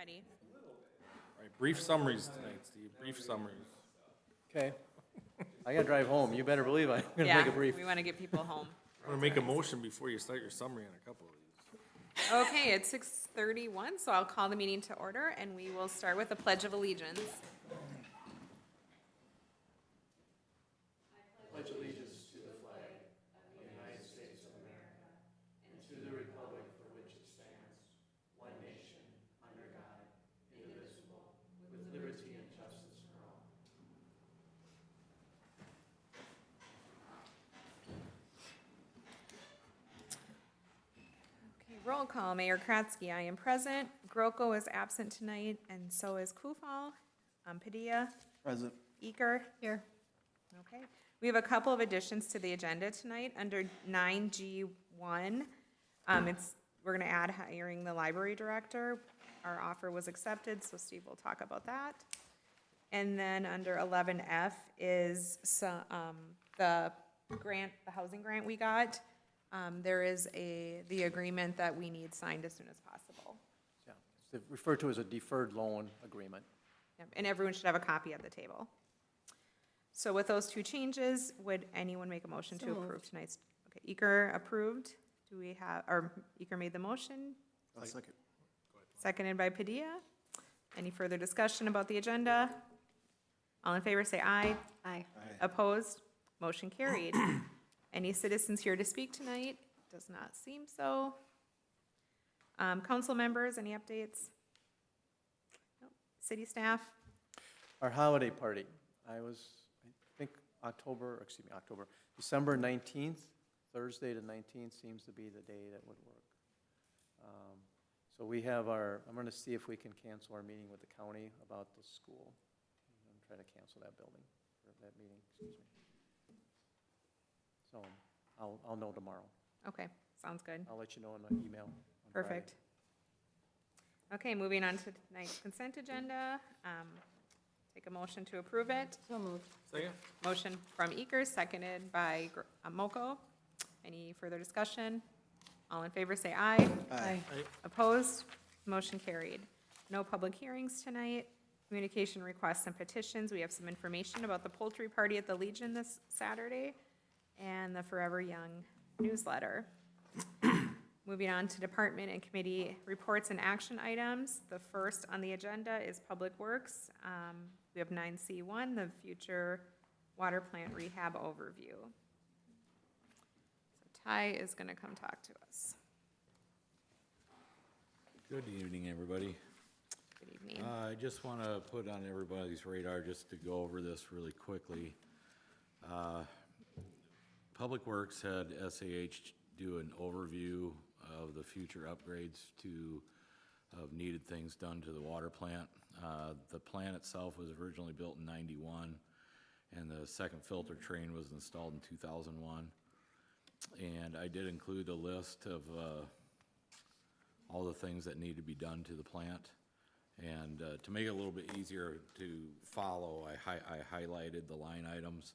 ready. All right, brief summaries tonight, Steve, brief summaries. Okay. I gotta drive home. You better believe I'm gonna make it brief. We want to get people home. I'm gonna make a motion before you start your summary on a couple of these. Okay, it's 6:31, so I'll call the meeting to order, and we will start with the Pledge of Allegiance. Pledge allegiance to the flag of the United States of America and to the republic for which it stands, one nation, under God, indivisible, with liberty and justice for all. Okay, roll call. Mayor Kratzky, I am present. Groko is absent tonight, and so is Kufal. Padilla. Present. Eker. Here. Okay. We have a couple of additions to the agenda tonight under 9G1. We're going to add hiring the library director. Our offer was accepted, so Steve will talk about that. And then under 11F is the grant, the housing grant we got. There is the agreement that we need signed as soon as possible. Yeah, it's referred to as a deferred loan agreement. Yep, and everyone should have a copy at the table. So with those two changes, would anyone make a motion to approve tonight's? Okay, Eker approved. Do we have, or Eker made the motion? I'll second. Seconded by Padilla. Any further discussion about the agenda? All in favor say aye. Aye. Opposed? Motion carried. Any citizens here to speak tonight? Does not seem so. Council members, any updates? Nope. City staff? Our holiday party, I think December 19th, Thursday the 19th seems to be the day that would work. So we have I'm gonna see if we can cancel our meeting with the county about the school. I'm gonna try to cancel that building, or that meeting, excuse me. So I'll know tomorrow. Okay, sounds good. I'll let you know in my email on Friday. Perfect. Okay, moving on to tonight's consent agenda. Take a motion to approve it. So moved. Second? Motion from Eker, seconded by Moko. Any further discussion? All in favor say aye. Aye. Opposed? Motion carried. No public hearings tonight. Communication requests and petitions. We have some information about the poultry party at the Legion this Saturday and the Forever Young newsletter. Moving on to department and committee reports and action items. The first on the agenda is Public Works. We have 9C1, the future water plant rehab overview. So Ty is going to come talk to us. Good evening, everybody. Good evening. I just want to put on everybody's radar just to go over this really quickly. Public Works had SAH do an overview of the future upgrades of needed things done to the water plant. The plant itself was originally built in '91, and the second filter train was installed in 2001. And I did include a list of all the things that need to be done to the plant. And to make it a little bit easier to follow, I highlighted the line items.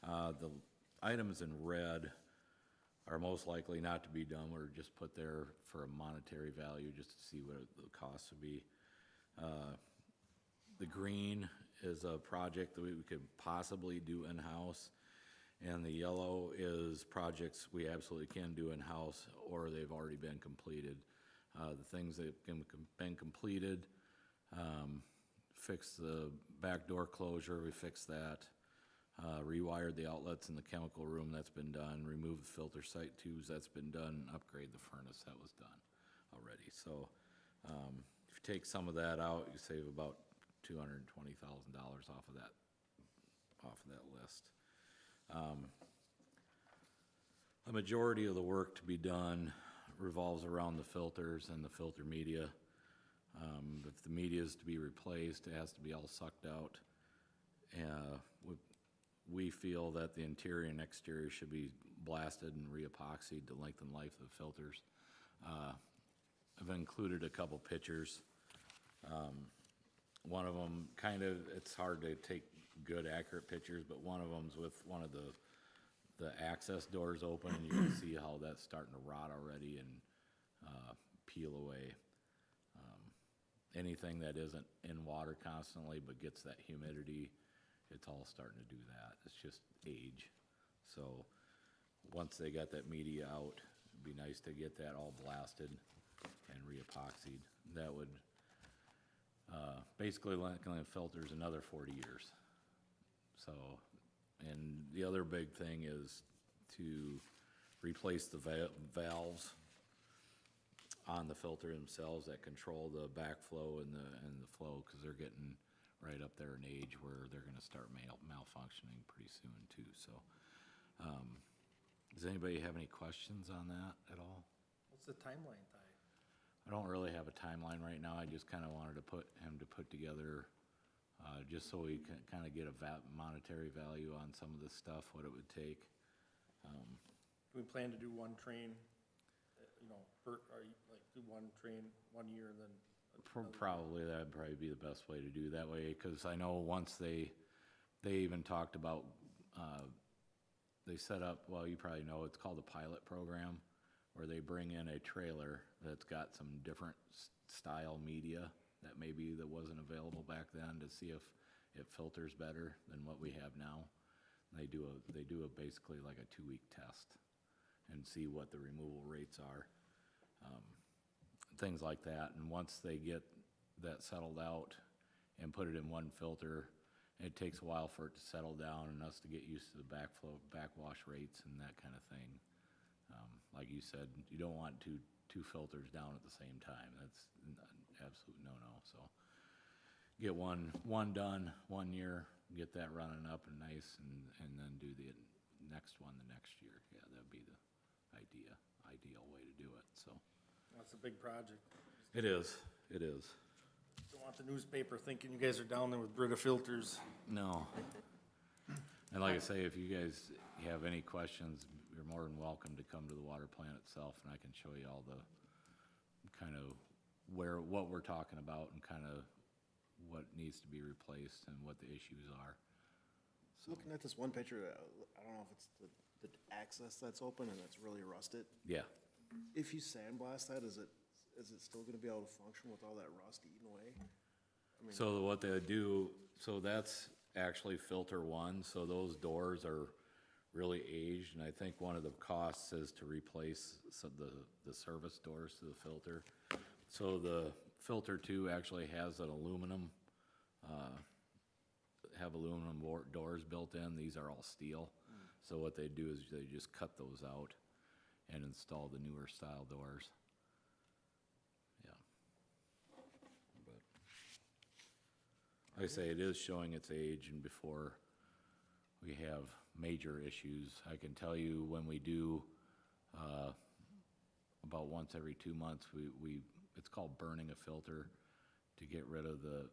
The items in red are most likely not to be done, or just put there for a monetary value, just to see what the cost would be. The green is a project that we could possibly do in-house, and the yellow is projects we absolutely can do in-house, or they've already been completed. The things that have been completed, fixed the back door closure, we fixed that. Rewired the outlets in the chemical room, that's been done. Removed the filter site tubes, that's been done. Upgrade the furnace, that was done already. So if you take some of that out, you save about $220,000 off of that list. A majority of the work to be done revolves around the filters and the filter media. If the media is to be replaced, it has to be all sucked out. We feel that the interior and exterior should be blasted and re-epoxied to lengthen life of the filters. I've included a couple pictures. One of them it's hard to take good, accurate pictures, but one of them's with one of the access doors open, and you can see how that's starting to rot already and peel away. anything that isn't in water constantly but gets that humidity, it's all starting to do that. It's just age. So, once they got that media out, it'd be nice to get that all blasted and re-epoxied. That would, basically likely filters another 40 years. So, and the other big thing is to replace the valves on the filter themselves that control the backflow and the flow, because they're getting right up there in age where they're gonna start malfunctioning pretty soon too, so. Does anybody have any questions on that at all? What's the timeline, Ty? I don't really have a timeline right now, I just kinda wanted to put together, just so we can kinda get a monetary value on some of this stuff, what it would take. Do we plan to do one train, do one train 1 year and then? Probably, that'd probably be the best way to do that way, cause I know once they even talked about, they set up, well, you probably know, it's called a pilot program, where they bring in a trailer that's got some different style media that wasn't available back then, to see if it filters better than what we have now. They do basically like a 2-week test and see what the removal rates are, things like that. And once they get that settled out and put it in one filter, it takes a while for it to settle down and us to get used to the backflow, backwash rates and that kind of thing. Like you said, you don't want two filters down at the same time. That's an absolute no-no. So get one done 1 year, get that running up and nice, and then do the next one the next year. Yeah, that'd be the ideal way to do it, so. That's a big project. It is. Don't want the newspaper thinking you guys are down there with Brita filters. No. And like I say, if you guys have any questions, you're more than welcome to come to the water plant itself, and I can show you all the kind of what we're talking about and kind of what needs to be replaced and what the issues are. Looking at this one picture, I don't know if it's the access that's open and it's really rusted. Yeah. If you sandblast that, is it still gonna be able to function with all that rust eaten away? I mean, So what they do, so that's actually filter one, so those doors are really aged, and I think one of the costs is to replace the service doors to the filter. So the filter two actually has an aluminum, doors built in. These are all steel. So what they do is they just cut those out and install the newer style doors. Yeah. But like I say, it is showing its age, and before we have major issues, I can tell you when we do, about once every 2 months, it's called burning a filter to get rid of the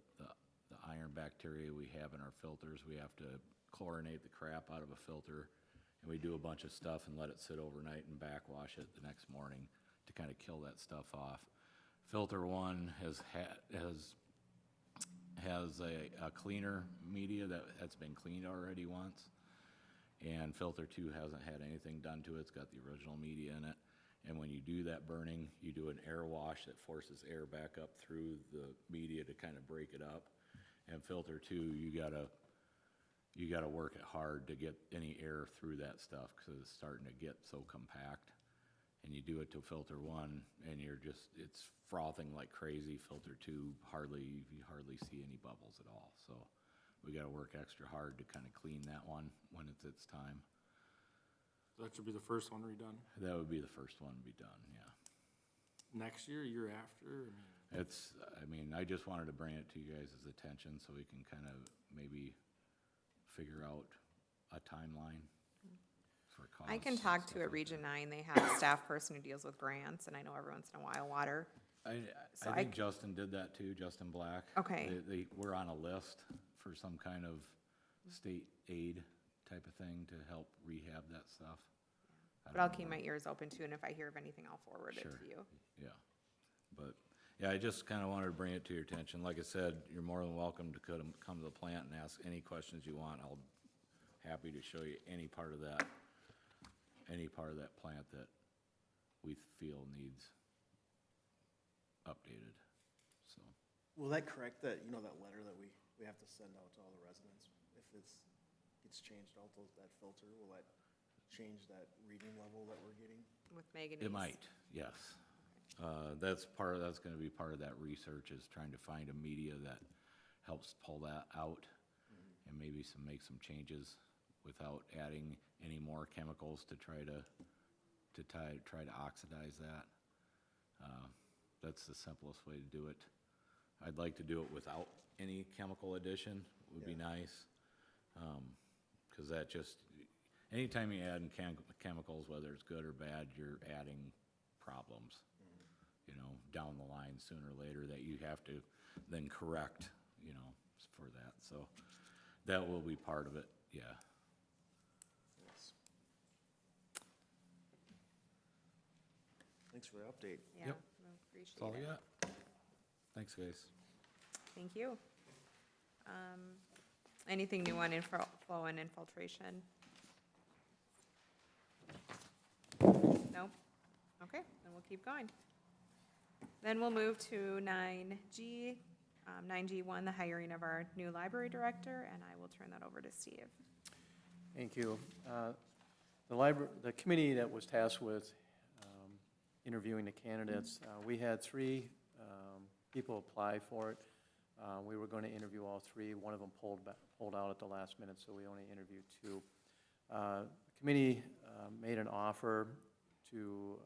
iron bacteria we have in our filters. We have to chlorinate the crap out of a filter, and we do a bunch of stuff and let it sit overnight and backwash it the next morning to kind of kill that stuff off. Filter one has a cleaner media that's been cleaned already once, and filter two hasn't had anything done to it. It's got the original media in it, and when you do that burning, you do an air wash that forces air back up through the media to kind of break it up. And filter two, you gotta work it hard to get any air through that stuff, because it's starting to get so compact. And you do it to filter one, and it's frothing like crazy. Filter two, you hardly see any bubbles at all. So we gotta work extra hard to kind of clean that one when it's its time. So that should be the first one redone. That would be the first one to be done, yeah. Next year, year after, I just wanted to bring it to you guys' attention so we can kind of maybe figure out a timeline for costs. I can and talk stuff to a like Region that. 9, they have a staff person who deals with grants, and I know every once in a while water. So I I think Justin did that too, Justin Black. Okay. We're on a list for some kind of state aid type of thing to help rehab that stuff. I But I'll don't keep know. my ears open too, and if I hear of anything, I'll forward it Sure. to you. Yeah, but, yeah, I just kinda wanted to bring it to your attention. Like I said, you're more than welcome to come to the plant and ask any questions you want. I'll happy to show you any part of that plant that we feel needs updated, so. Will that correct that, you know, that letter that we have to send out to all the residents? If gets changed out, that filter, will that change that reading level that we're getting? With manganese? It might, yes. That's gonna be part of that research, is trying to find a media that helps pull that out and maybe make some changes without adding any more chemicals to try to oxidize that. That's the simplest way to do it. I'd like to do it without any chemical addition, would be nice. 'Cause that just, anytime you add in chemicals, whether it's good or bad, you're adding problems, you know, down the line sooner or later that you have to then correct, you know, for that. So that will be part of it, yeah. Yes. Thanks for the update. Yeah, Yep. I appreciate That's all I it. got. Thanks, guys. Thank you. Anything new on flow and infiltration? Nope. Okay, then we'll keep going. Then we'll move to 9G, 9G1, the hiring of our new library director, and I will turn that over to Steve. Thank you. The committee that was tasked with interviewing the candidates, we had 3 people apply for it. We were going to interview all 3. One of them pulled out at the last minute, so we only interviewed 2. The committee made an offer to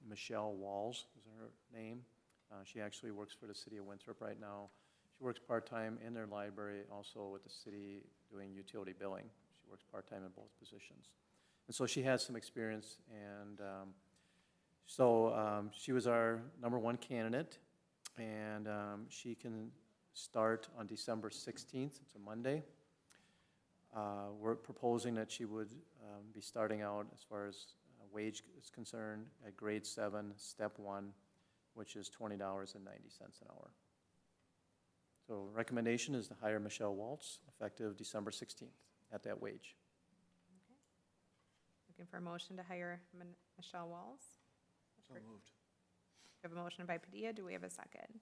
Michelle Walls, is her name. She actually works for the city of Winthrop right now. She works part-time in their library, also with the city doing utility billing. She works part-time in both positions. And so she has some experience, and she was our #1 candidate, and she can start on December 16th. It's a Monday. We're proposing that she would be starting out, as far as wage is concerned, at grade 7, step 1, which is $20.90 an hour. So recommendation is to hire Michelle Waltz, effective December 16th, at that wage. Looking for a motion to hire Michelle Walls. So moved. We have a motion by Padilla. Do we have a second?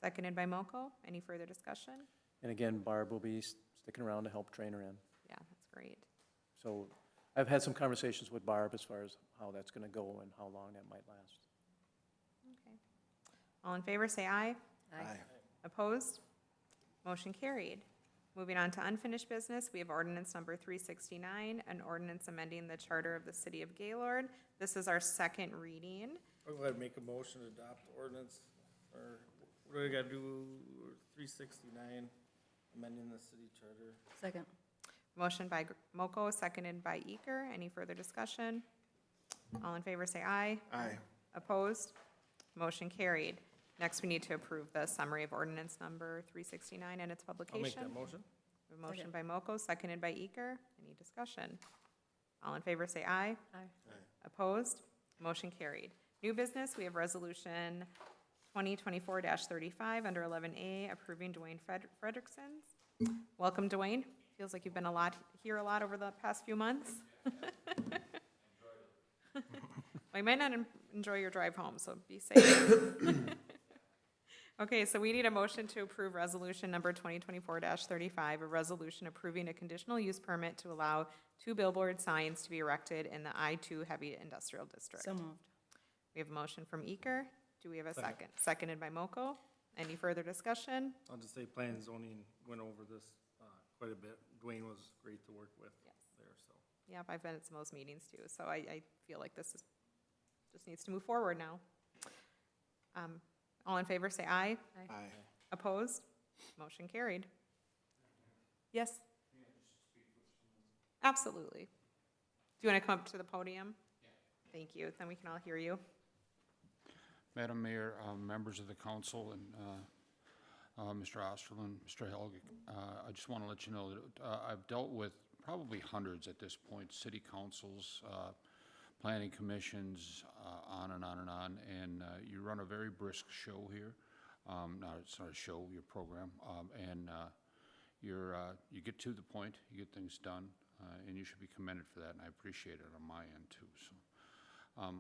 Seconded by Moko. Any further discussion? And again, Barb will be sticking around to help train her in. Yeah, that's great. So I've had some conversations with Barb as far as how that's going to go and how long that might last. Okay. All in favor, say aye. Aye. Opposed? Motion carried. Moving on to unfinished business, we have ordinance number 369, an ordinance amending the charter of the city of Gaylord. This is our second reading. I'll go ahead and make a motion to adopt ordinance, or what do we gotta do, 369, amending the city charter. Second. Motion by Moko, seconded by Eker. Any further discussion? All in favor, say aye. Aye. Opposed? Motion carried. Next, we need to approve the summary of ordinance number 369 and its I'll publication. make that motion. We have a motion by Moko, seconded by Eker. Any discussion? All in favor, say aye. Aye. Opposed? Motion carried. New business, we have resolution 2024-35 under 11A, approving Dwayne Frederickson's. Welcome, Dwayne. Feels like you've been here a lot over the past few months. Well, you might not enjoy your drive home, so be safe. Okay, so we need a motion to approve resolution number 2024-35, a resolution approving a conditional use permit to allow 2 billboard signs to be erected in the I-2 heavy industrial district. So moved. We have a motion from Eker. Do we have a Second. second? Seconded by Moko. Any further discussion? I'll just say planning and zoning went over this quite a bit. Dwayne was great to work with Yes. there, so. Yep, I've been at some of those meetings too, so I feel like this is, just needs to move forward now. All in favor, say aye. Aye. Opposed? Motion carried. Yes? Absolutely. Do you want to come up to the podium? Thank you, then we can all hear you. Madam Mayor, members of the council, and Mr. Osterlin, Mr. Helge, I just want to let you know that I've dealt with probably hundreds at this point, city councils, planning commissions, on and on and on, and you run a very brisk show here. It's not a show, your program, and you get to the point, you get things done, and you should be commended for that, and I appreciate it on my end too. So,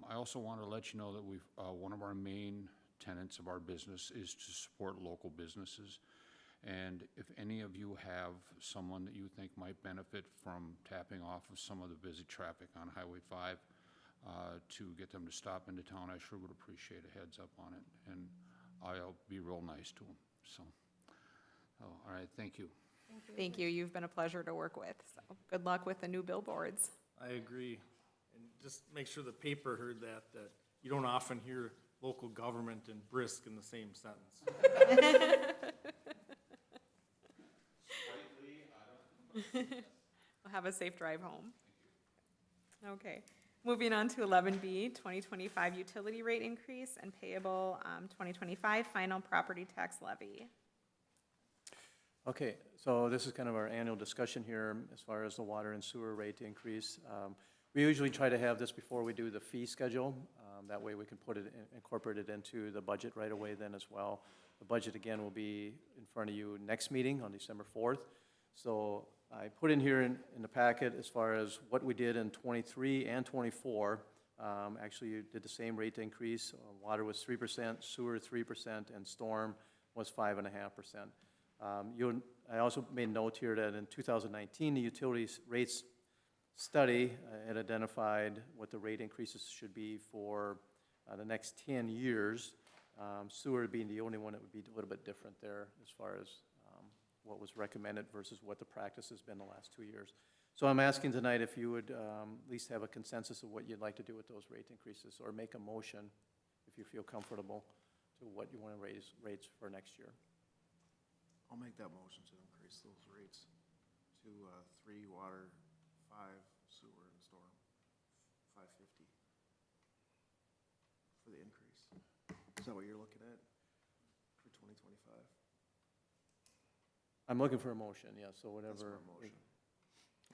I also want to let you know that we've one of our main tenets of our business is to support local businesses. And if any of you have someone that you think might benefit from tapping off of some of the busy traffic on Highway 5, to get them to stop into town, I sure would appreciate a heads up on it, and I'll be real nice to them, so. All right, thank you. Thank you. You've been a pleasure to work with, so good luck with the new billboards. I agree. And just make sure the paper heard that you don't often hear local government and brisk in the same sentence. Well, have a safe drive home. Okay, moving on to 11B, 2025 utility rate increase and payable 2025 final property tax levy. Okay, so this is kind of our annual discussion here as far as the water and sewer rate increase. We usually try to have this before we do the fee schedule. That way we can incorporate it into the budget right away then as well. The budget, again, will be in front of you next meeting on December 4th. So I put in here in the packet as far as what we did in '23 and '24. Actually, you did the same rate increase. Water was 3%, sewer 3%, and storm was 5.5%. I also made note here that in 2019, the utilities rates study had identified what the rate increases should be for the next 10 years. Sewer being the only one that would be a little bit different there as far as what was recommended versus what the practice has been the last 2 years. So I'm asking tonight if you would at least have a consensus of what you'd like to do with those rate increases, or make a motion if you feel comfortable to what you want to raise rates for next year. I'll make that motion to increase those rates to 3 water, 5 sewer, and storm, 550 for the increase. Is that what you're looking at for 2025? I'm looking for a motion, yeah, so That's whatever. my motion.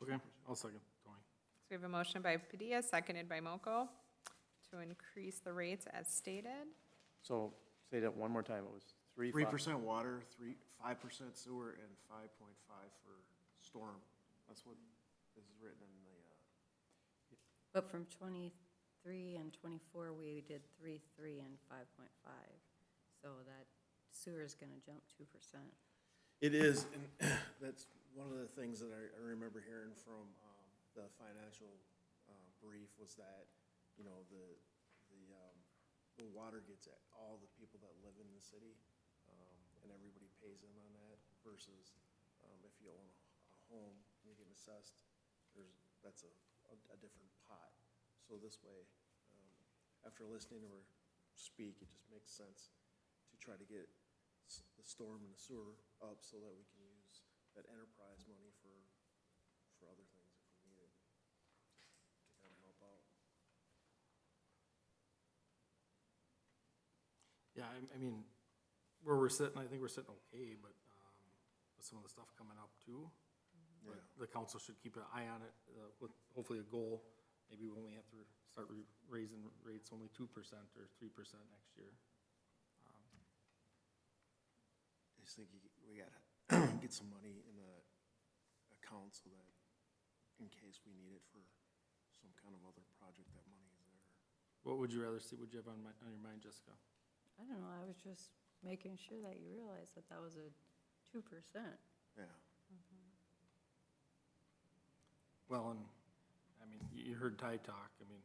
Okay, I'll second, Tony. So we have a motion by Padilla, seconded by Moko, to increase the rates as stated. So say that one more time, it was 3, 3% water, 5% sewer, and 5.5 for storm. That's what is written in the, But from 23 and 24, we did 3, 3, and 5.5. So that sewer is going to jump 2%. It is, and that's one of the things that I remember hearing from the financial brief was that, you know, the water gets at all the people that live in the city, and everybody pays in on that, versus if you own a home and you get assessed, that's a different pot. So this way, after listening to her speak, it just makes sense to try to get the storm and the sewer up so that we can use that enterprise money for other things if we need it, to kind of help out. Yeah, I mean, where we're sitting, I think we're sitting okay, but with some of the stuff coming up too. But the council should keep an eye on it with hopefully a goal. Maybe when we have to start raising rates only 2% or 3% next year. I just think we gotta get some money in the account so that in case we need it for some kind of other project, that money is there. What would you rather see? Would you have on your mind, Jessica? I don't know, I was just making sure that you realized that that was a 2%. Yeah. Well, and, I mean, you heard Ty talk, I mean,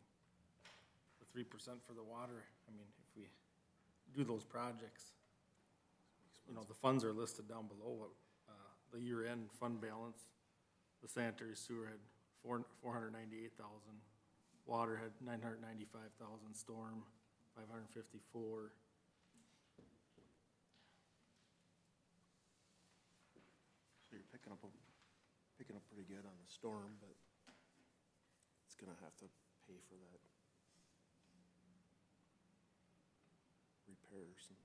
the 3% for the water, I mean, if we do those projects, you know, the funds are listed down below, what, the year-end fund balance, the sanitary sewer had 498,000, water had 995,000, storm 554. So you're picking up pretty good on the storm, but it's gonna have to pay for that repairs and.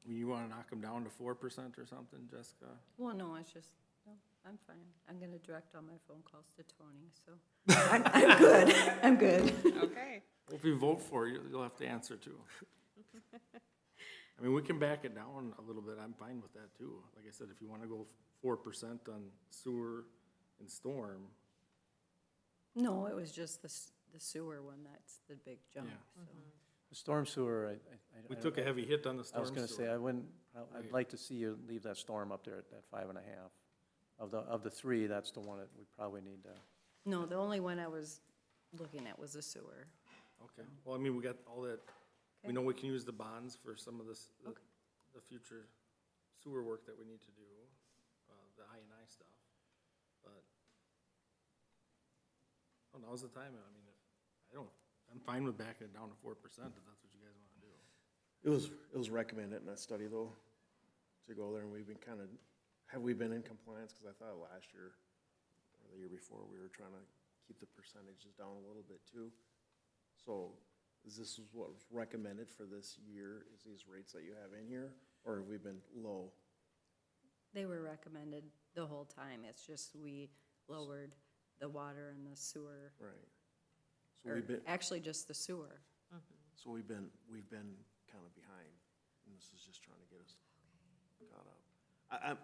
You wanna knock them down to 4% or something, Jessica? Well, no, it's just, no, I'm fine. I'm going to direct all my phone calls to Tony, so I'm good. I'm good. Okay. Well, if you vote for it, you'll have to answer too. I mean, we can back it down a little bit, I'm fine with that too. Like I said, if you wanna go 4% on sewer and storm, No, it was just the sewer one that's the big jump, Yeah. so. The storm sewer, We took a heavy hit on the I storm was gonna say, sewer. I'd like to see you leave that storm up there at that 5.5. Of the three, that's the one that we probably need to, No, the only one I was looking at was the sewer. Okay, well, I mean, we got all that, we Okay. know we can use the bonds for some of this, Okay. the future sewer work that we need to do, the I&I stuff, but, oh, now's the time, I mean, I'm fine with backing it down to 4% if that's what you guys wanna do. It was recommended in that study though, to go there, and we've been have we been in compliance? Cause I thought last year, or the year before, we were trying to keep the percentages down a little bit too. So, is this what was recommended for this year, is these rates that you have in here, or have we been low? They were recommended the whole time. It's just we lowered the water and the sewer, Right. So or we've been, actually just the sewer. so we've been kind of behind, and this is just trying to get us caught up.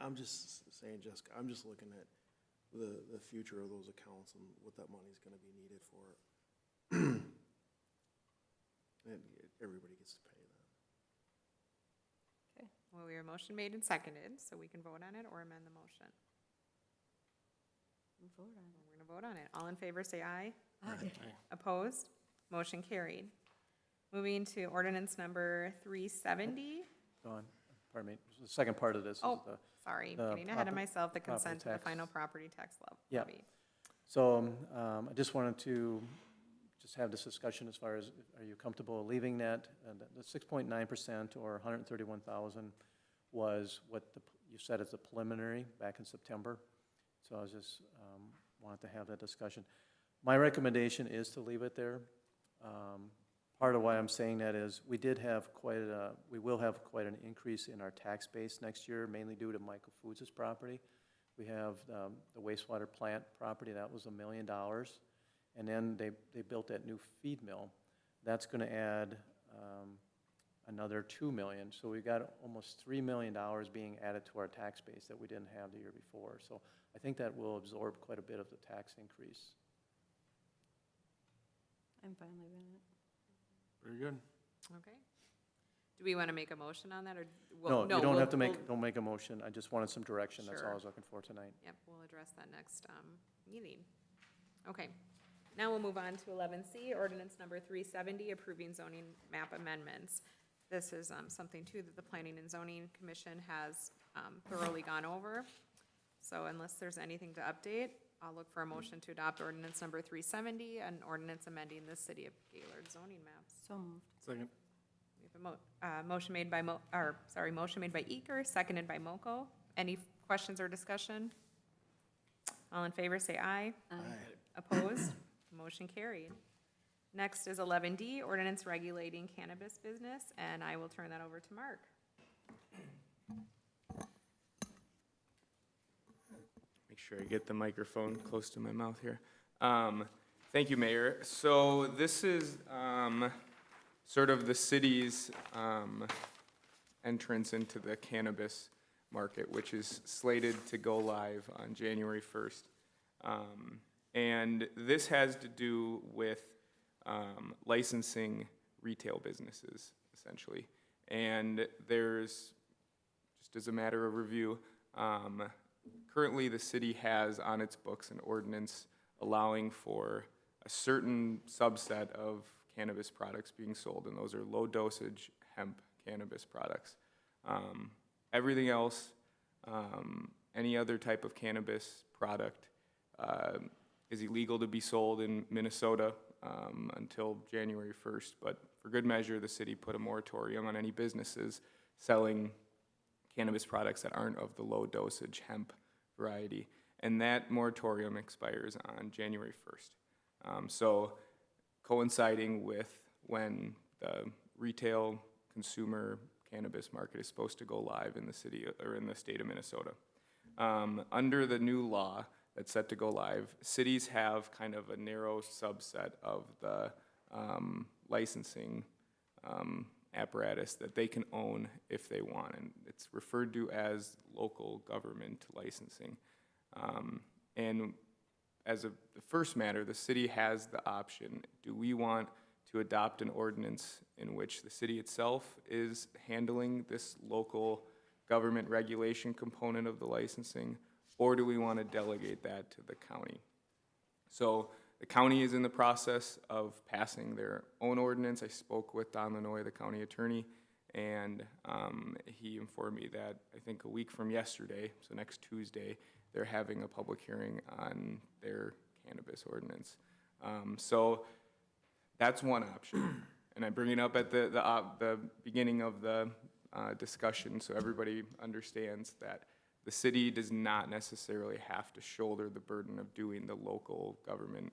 I'm just saying, Jessica, I'm just looking at the future of those accounts and what that money's gonna be needed for. And everybody gets to pay that. Okay, well, we have a motion made and seconded, so we can vote on it or amend the motion. Vote on it. We're gonna vote on it. All in favor, say aye. Aye. Opposed? Motion carried. Moving to ordinance number 370. Don, pardon me, the second part of this is Oh, the, sorry, the getting ahead of proper- myself, the property consent to the tax. final property tax Yeah. levy. so, I just wanted to just have this discussion as far as, are you comfortable leaving that? The 6.9% or 131,000 was what you said as a preliminary back in September. So I was just, wanted to have that discussion. My recommendation is to leave it there. Part of why I'm saying that is, we will have quite an increase in our tax base next year, mainly due to Michael Foods' property. We have the wastewater plant property, that was $1 million. And then they built that new feed mill. That's gonna add another $2 million. So we've got almost $3 million being added to our tax base that we didn't have the year before. So I think that will absorb quite a bit of the tax increase. I'm fine leaving it. Very good. Okay. Do we want to make a motion on that, or? No, well, you don't we'll- have to we'll- don't make a motion. I just wanted some direction. That's all I Sure. was looking for tonight. Yep, we'll address that next meeting. Okay. Now we'll move on to 11C, ordinance number 370, approving zoning map amendments. This is something too that the Planning and Zoning Commission has thoroughly gone over. So unless there's anything to update, I'll look for a motion to adopt ordinance number 370, an ordinance amending the City of Gaylord zoning maps. So moved. Second. We have a motion made by motion made by Eker, seconded by Moko. Any questions or discussion? All in favor, say aye. Aye. Opposed? Motion carried. Next is 11D, ordinance regulating cannabis business, and I will turn that over to Mark. Make sure I get the microphone close to my mouth here. Thank you, Mayor. So this is sort of the city's entrance into the cannabis market, which is slated to go live on January 1st. And this has to do with licensing retail businesses, essentially. And there's, just as a matter of review, currently the city has on its books an ordinance allowing for a certain subset of cannabis products being sold, and those are low-dosage hemp cannabis products. Everything else, any other type of cannabis product, is illegal to be sold in Minnesota until January 1st, but for good measure, the city put a moratorium on any businesses selling cannabis products that aren't of the low-dosage hemp variety, and that moratorium expires on January 1st. So coinciding with when the retail consumer cannabis market is supposed to go live in the city or in the state of Minnesota. Under the new law that's set to go live, cities have kind of a narrow subset of the licensing apparatus that they can own if they want, and it's referred to as local government licensing. And as the first matter, the city has the option, do we want to adopt an ordinance in which the city itself is handling this local government regulation component of the licensing, or do we want to delegate that to the county? So the county is in the process of passing their own ordinance. I spoke with Don Lanoy, the county attorney, and he informed me that I think a week from yesterday, so next Tuesday, they're having a public hearing on their cannabis ordinance. So that's one option. And I bring it up at the beginning of the discussion so everybody understands that the city does not necessarily have to shoulder the burden of doing the local government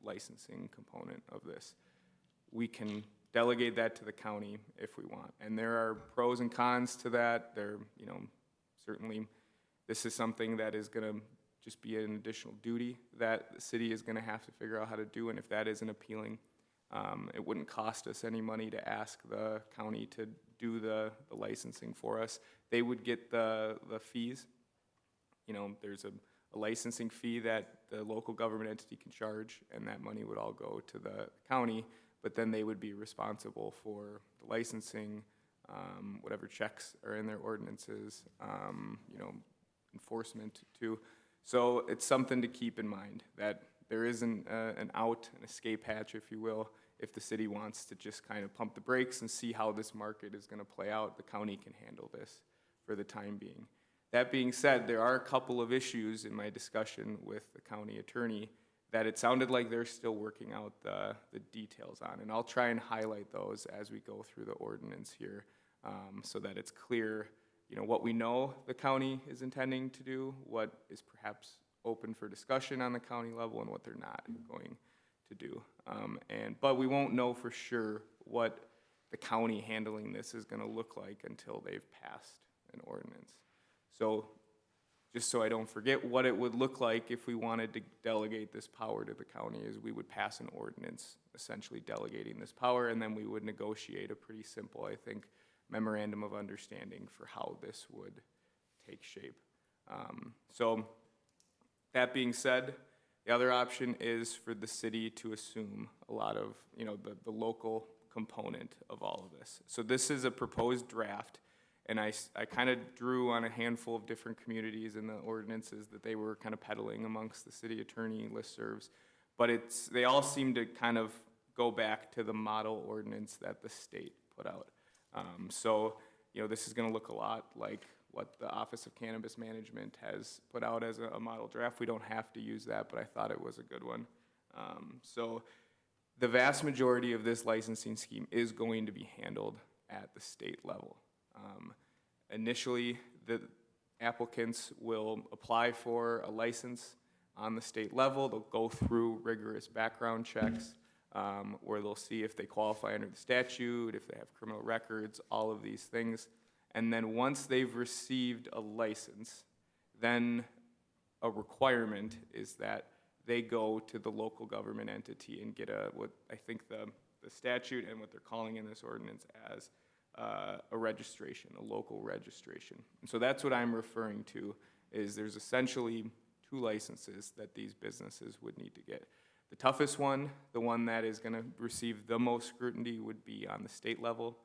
licensing component of this. We can delegate that to the county if we want. And there are pros and cons to that. There, you know, certainly this is something that is gonna just be an additional duty that the city is gonna have to figure out how to do, and if that isn't appealing, it wouldn't cost us any money to ask the county to do the licensing for us. They would get the fees. You know, there's a licensing fee that the local government entity can charge, and that money would all go to the county, but then they would be responsible for the licensing, whatever checks are in their ordinances, you know, enforcement too. So it's something to keep in mind, that there isn't an escape hatch, if you will. If the city wants to just kind of pump the brakes and see how this market is gonna play out, the county can handle this for the time being. That being said, there are a couple of issues in my discussion with the county attorney that it sounded like they're still working out the details on. And I'll try and highlight those as we go through the ordinance here, so that it's clear, you know, what we know the county is intending to do, what is perhaps open for discussion on the county level, and what they're not going to do. But we won't know for sure what the county handling this is gonna look like until they've passed an ordinance. So, just so I don't forget, what it would look like if we wanted to delegate this power to the county is we would pass an ordinance essentially delegating this power, and then we would negotiate a pretty simple, I think, memorandum of understanding for how this would take shape. So, that being said, the other option is for the city to assume a lot of, you know, the local component of all of this. So this is a proposed draft, and I kind of drew on a handful of different communities in the ordinances that they were kind of peddling amongst the city attorney listservs, but they all seem to kind of go back to the model ordinance that the state put out. So, you know, this is gonna look a lot like what the Office of Cannabis Management has put out as a model draft. We don't have to use that, but I thought it was a good one. So the vast majority of this licensing scheme is going to be handled at the state level. Initially, the applicants will apply for a license on the state level. They'll go through rigorous background checks, where they'll see if they qualify under the statute, if they have criminal records, all of these things. And then once they've received a license, then a requirement is that they go to the local government entity and get what I think the statute and what they're calling in this ordinance as a registration, a local registration. And so that's what I'm referring to, is there's essentially 2 licenses that these businesses would need to get. The toughest one, the one that is gonna receive the most scrutiny, would be on the state level.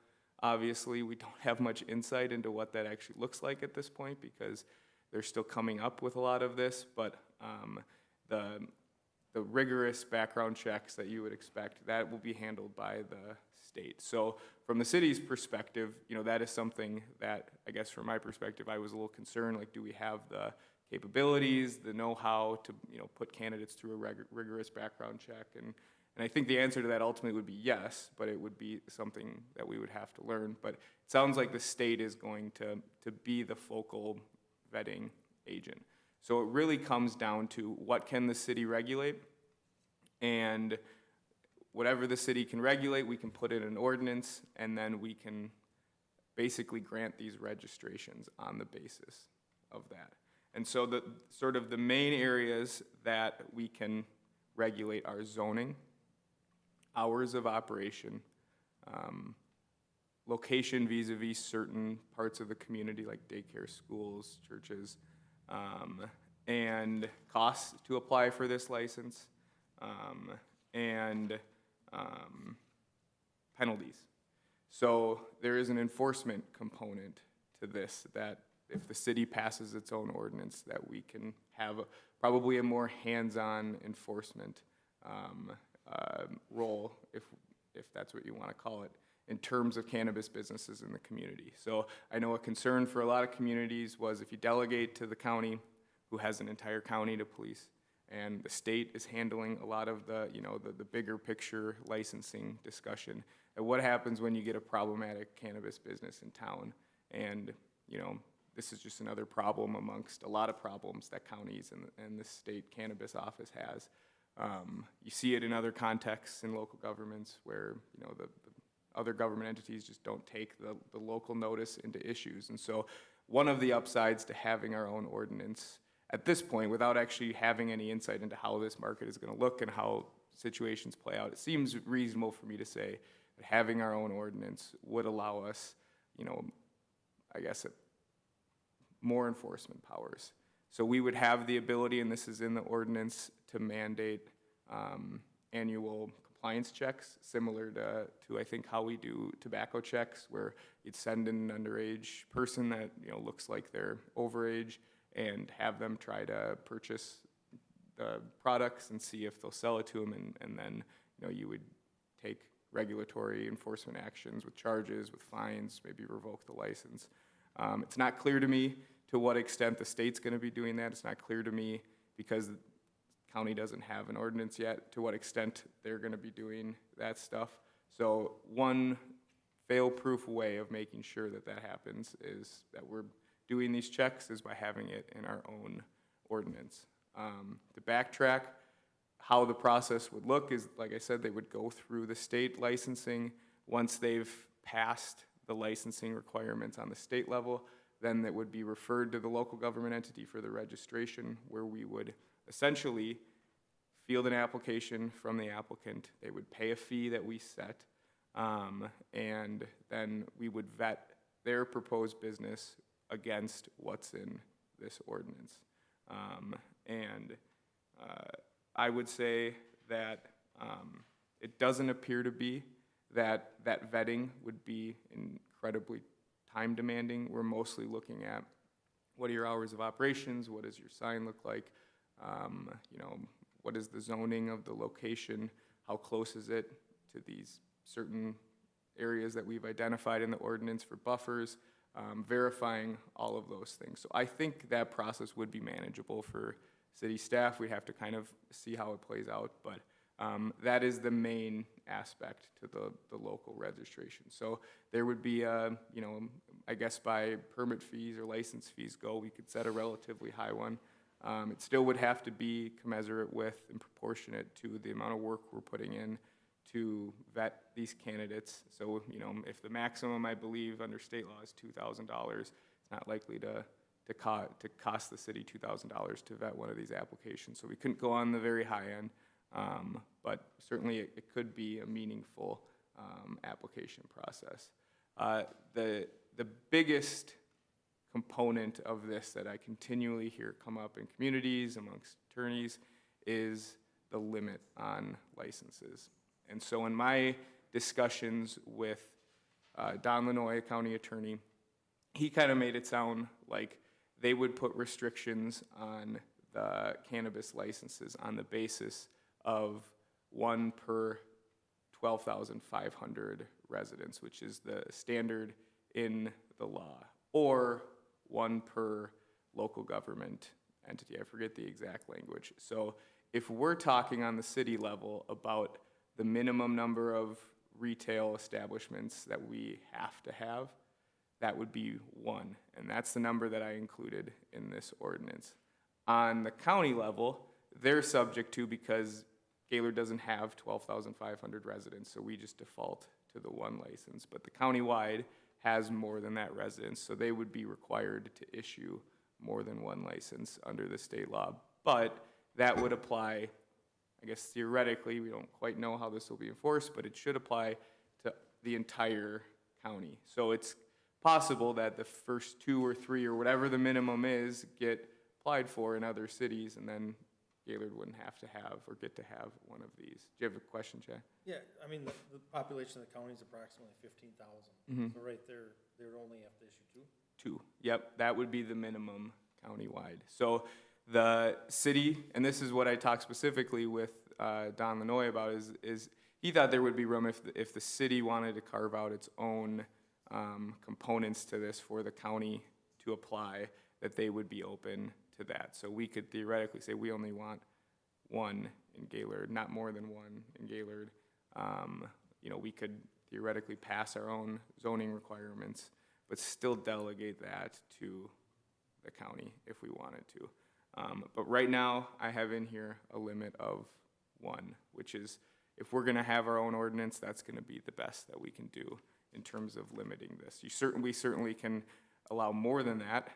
Obviously, we don't have much insight into what that actually looks like at this point because they're still coming up with a lot of this, but the rigorous background checks that you would expect, that will be handled by the state. So from the city's perspective, you know, that is something that, I guess from my perspective, I was a little concerned, like, do we have the capabilities, the know-how to, you know, put candidates through a rigorous background check? And I think the answer to that ultimately would be yes, but it would be something that we would have to learn. But it sounds like the state is going to be the focal vetting agent. So it really comes down to what can the city regulate, and whatever the city can regulate, we can put in an ordinance, and then we can basically grant these registrations on the basis of that. And so the sort of the main areas that we can regulate are zoning, hours of operation, location vis-a-vis certain parts of the community like daycare, schools, churches, and costs to apply for this license, and penalties. So there is an enforcement component to this, that if the city passes its own ordinance, that we can have probably a more hands-on enforcement role, if that's what you want to call it, in terms of cannabis businesses in the community. So I know a concern for a lot of communities was if you delegate to the county, who has an entire county to police, and the state is handling a lot of the, the bigger picture licensing discussion, and what happens when you get a problematic cannabis business in town? And, this is just another problem amongst a lot of problems that counties and the state cannabis office has. You see it in other contexts in local governments where, the other government entities just don't take the local notice into issues. And so one of the upsides to having our own ordinance at this point, without actually having any insight into how this market is going to look and how situations play out, it seems reasonable for me to say that having our own ordinance would allow us, I guess, more enforcement powers. So we would have the ability, and this is in the ordinance, to mandate annual compliance checks, similar to I think how we do tobacco checks, where you'd send in an underage person that looks like they're overage and have them try to purchase the products and see if they'll sell it to them, and then you would take regulatory enforcement actions with charges, with fines, maybe revoke the license. It's not clear to me to what extent the state's going to be doing that. It's not clear to me, because the county doesn't have an ordinance yet, to what extent they're going to be doing that stuff. So one fail-proof way of making sure that that happens is that we're doing these checks is by having it in our own ordinance. To backtrack, how the process would look is, like I said, they would go through the state licensing. Once they've passed the licensing requirements on the state level, then that would be referred to the local government entity for the registration, where we would essentially field an application from the applicant. They would pay a fee that we set, and then we would vet their proposed business against what's in this ordinance. I would say that it doesn't appear to be that vetting would be incredibly time demanding. We're mostly looking at what are your hours of operations, what does your sign look like, what is the zoning of the location, how close is it to these certain areas that we've identified in the ordinance for buffers, verifying all of those things. So I think that process would be manageable for city staff. We have to kind of see how it plays out, but that is the main aspect to the local registration. So there would be, I guess by permit fees or license fees go, we could set a relatively high one. It still would have to be commensurate with and proportionate to the amount of work we're putting in to vet these candidates. So, if the maximum, I believe, under state law is $2,000, it's not likely to cost the city $2,000 to vet one of these applications. So we couldn't go on the very high end, but certainly it could be a meaningful application process. The biggest component of this that I continually hear come up in communities amongst attorneys is the limit on licenses. And so in my discussions with Don Lanoy, county attorney, he kind of made it sound like they would put restrictions on the cannabis licenses on the basis of 1 per 12,500 residents, which is the standard in the law, or 1 per local government entity. I forget the exact language. So if we're talking on the city level about the minimum number of retail establishments that we have to have, that would be 1, and that's the number that I included in this ordinance. On the county level, they're subject to, because Gaylord doesn't have 12,500 residents, so we just default to the 1 license, but the countywide has more than that residents, so they would be required to issue more than 1 license under the state law. But that would apply, I guess theoretically, we don't quite know how this will be enforced, but it should apply to the entire county. So it's possible that the first 2 or 3 or whatever the minimum is get applied for in other cities, and then Gaylord wouldn't have to have or get to have one of these. Do you have a question, Chad? Yeah, I mean, the population of the county is approximately 15,000. Mhm. So right there, they would only have to issue two? Two. Yep, that would be the minimum countywide. So the city, and this is what I talked specifically with Don Lanoy about, is he thought there would be room if the city wanted to carve out its own components to this for the county to apply, that they would be open to that. So we could theoretically say we only want one in Gaylord, not more than one in Gaylord. You know, we could theoretically pass our own zoning requirements, but still delegate that to the county if we wanted to. But right now, I have in here a limit of one, which is, if we're gonna have our own ordinance, that's gonna be the best that we can do in terms of limiting this. We certainly can allow more than that,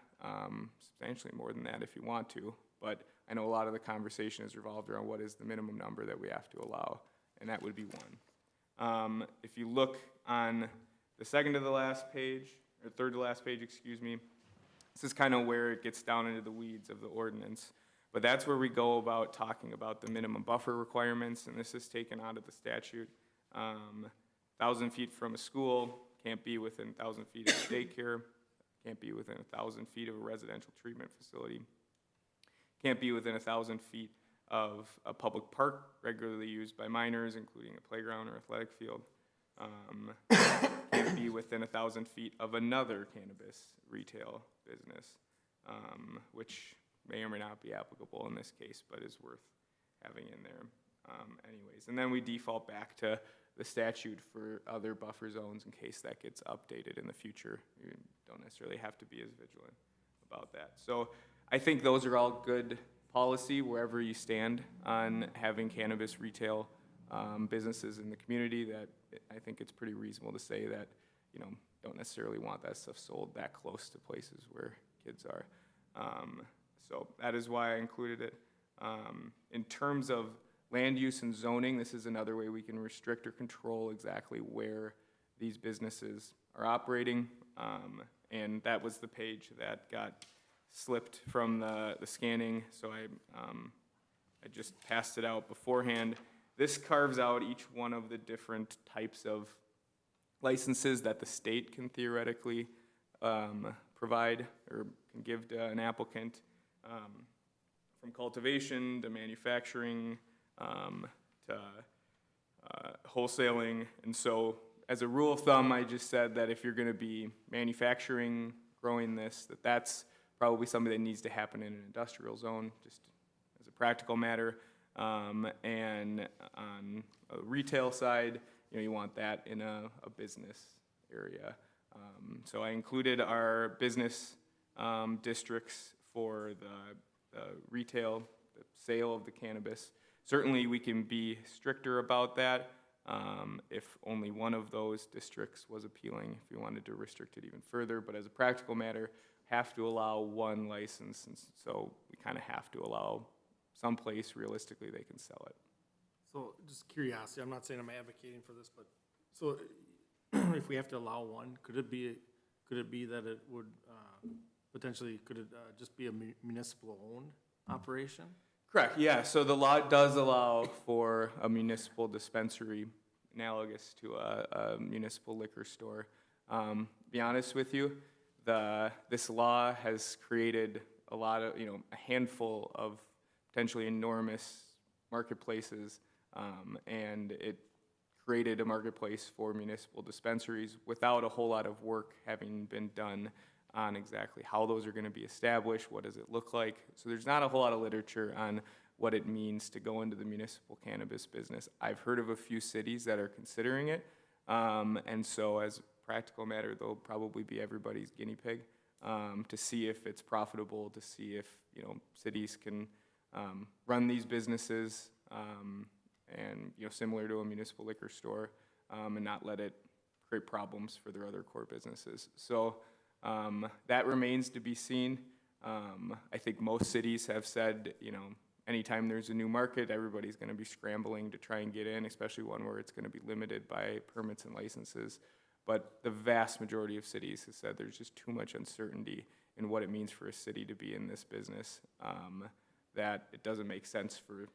substantially more than that if you want to, but I know a lot of the conversation is revolved around what is the minimum number that we have to allow, and that would be one. If you look on the second to the last page, or third to last page, excuse me, this is kind of where it gets down into the weeds of the ordinance. But that's where we go about talking about the minimum buffer requirements, and this is taken out of the statute. 1,000 feet from a school, can't be within 1,000 feet of daycare, can't be within 1,000 feet of a residential treatment facility, can't be within 1,000 feet of a public park regularly used by minors, including a playground or athletic field. Can't be within 1,000 feet of another cannabis retail business, which may or may not be applicable in this case, but is worth having in there anyways. And then we default back to the statute for other buffer zones in case that gets updated in the future. You don't necessarily have to be as vigilant about that. So I think those are all good policy wherever you stand on having cannabis retail businesses in the community. That I think it's pretty reasonable to say that, you know, don't necessarily want that stuff sold that close to places where kids are. So that is why I included it. In terms of land use and zoning, this is another way we can restrict or control exactly where these businesses are operating. And that was the page that got slipped from the scanning, so I just passed it out beforehand. This carves out each one of the different types of licenses that the state can theoretically provide or can give to an applicant, from cultivation to manufacturing to wholesaling. And so as a rule of thumb, I just said that if you're going to be manufacturing, growing this, that's probably something that needs to happen in an industrial zone, just as a practical matter. And on a retail side, you know, you want that in a business area. So I included our business districts for the retail, the sale of the cannabis. Certainly we can be stricter about that if only one of those districts was appealing, if you wanted to restrict it even further. But as a practical matter, have to allow one license, and so we kind of have to allow some place realistically they can sell it. So just curiosity, I'm not saying I'm advocating for this, but, so if we have to allow one, could it be that it would, potentially, could it, just be a municipal-owned operation? Correct, yeah, so the law does allow for a municipal dispensary analogous to a municipal liquor store. Be honest with you, this law has created a lot of, a handful of potentially enormous marketplaces, and it created a marketplace for municipal dispensaries without a whole lot of work having been done on exactly how those are going to be established, what does it look like. So there's not a whole lot of literature on what it means to go into the municipal cannabis business. I've heard of a few cities that are considering it, and so as a practical matter, they'll probably be everybody's guinea pig to see if it's profitable, to see if cities can run these businesses and similar to a municipal liquor store, and not let it create problems for their other core businesses. So that remains to be seen. I think most cities have said, anytime there's a new market, everybody's going to be scrambling to try and get in, especially one where it's going to be limited by permits and licenses. But the vast majority of cities have said there's just too much uncertainty in what it means for a city to be in this business, that it doesn't make sense for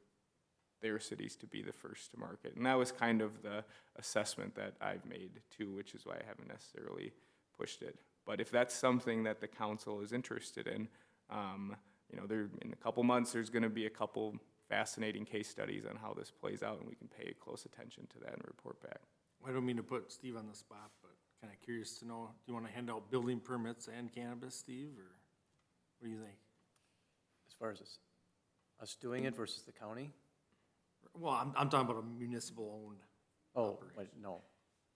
their cities to be the first to market. And that was kind of the assessment that I've made too, which is why I haven't necessarily pushed it. But if that's something that the council is interested in, you know, there, in a couple months, there's gonna be a couple fascinating case studies on how this plays out, and we can pay close attention to that and report back. I don't mean to put Steve on the spot, but kinda curious to know, do you wanna hand out building permits and cannabis, Steve, or what do you think? As far as us doing it versus the county? Well, I'm talking about a municipal owned. Oh, wait, no.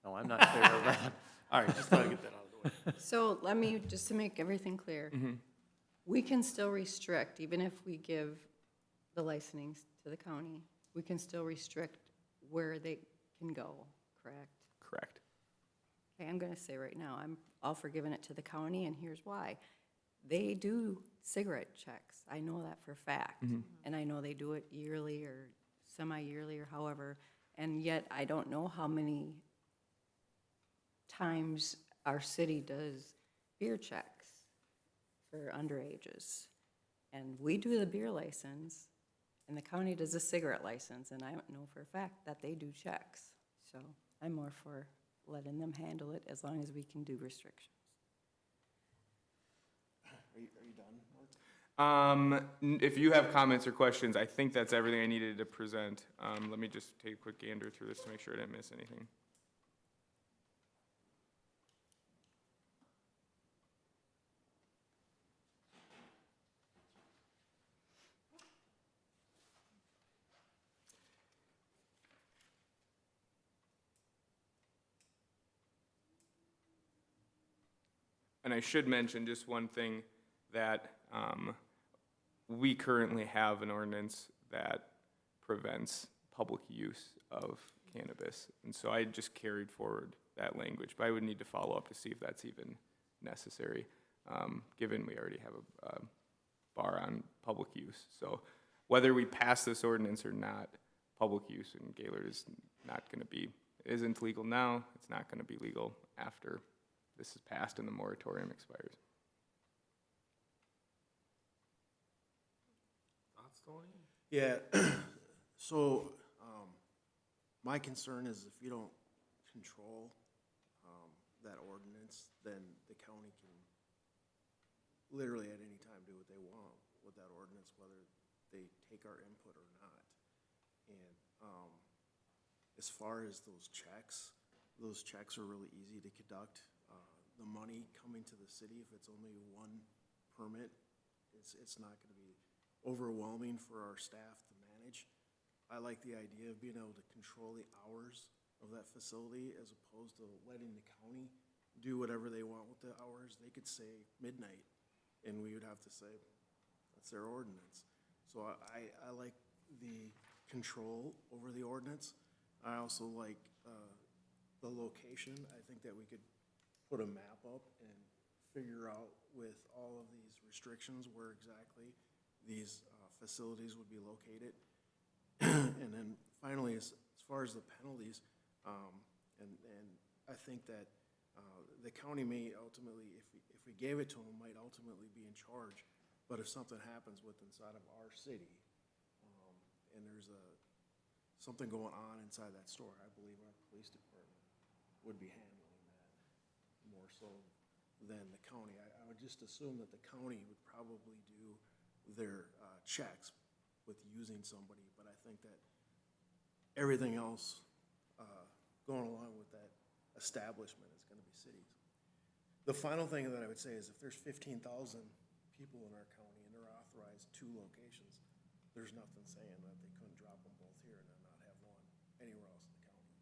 No, I'm not in favor of that. All right, just thought I'd get that out of the way. So let me, just to make everything clear, we can still restrict, even if we give the licensings to the county, we can still restrict where they can go, correct? Correct. Okay, I'm gonna say right now, I'm all for giving it to the county, and here's why. They do cigarette checks, I know that for a fact. And I know they do it yearly or semi-yearly or however, and yet I don't know how many times our city does beer checks for underages. And we do the beer license, and the county does a cigarette license, and I know for a fact that they do checks. So I'm more for letting them handle it as long as we can do restrictions. Are you done, Mark? If you have comments or questions, I think that's everything I needed to present. Let me just take a quick gander through this to make sure I didn't miss anything. And I should mention just one thing, that we currently have an ordinance that prevents public use of cannabis. And so I just carried forward that language, but I would need to follow up to see if that's even necessary, given we already have a bar on public use. So whether we pass this ordinance or not, public use in Gaylord is not gonna be, it isn't legal now, it's not gonna be legal after this is passed and the moratorium expires. Thoughts, Tony? Yeah, so, my concern is if you don't control, that ordinance, then the county can literally at any time do what they want with that ordinance, whether they take our input or not. And, as far as those checks are really easy to conduct. The money coming to the city, if it's only one permit, it's not gonna be overwhelming for our staff to manage. I like the idea of being able to control the hours of that facility as opposed to letting the county do whatever they want with the hours. They could say midnight, and we would have to say, that's their ordinance. So I like the control over the ordinance. I also like, the location. I think that we could put a map up and figure out with all of these restrictions where exactly these facilities would be located. And then finally, as far as the penalties, and I think that the county may ultimately, if we gave it to them, might ultimately be in charge. But if something happens with inside of our city, and there's something going on inside that store, I believe our police department would be handling more so than the county. I would just assume that the county would probably do their checks with using somebody, but I think that everything else going along with that establishment is gonna be cities. The final thing that I would say is if there's 15,000 people in our county and they're authorized 2 locations, there's nothing saying that they couldn't drop them both here and then not have one anywhere else in the county.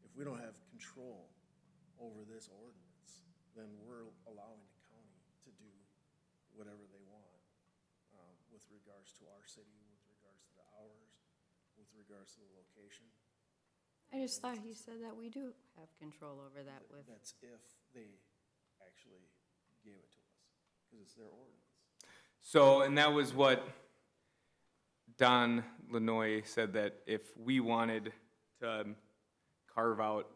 If we don't have control over this ordinance, then we're allowing the county to do whatever they want with regards to our city, with regards to the hours, with regards to the location. I just thought he said that we do have control over that with. That's if they actually gave it to us, because it's their ordinance. So, and that was what Don Lanoy said, that if we wanted to carve out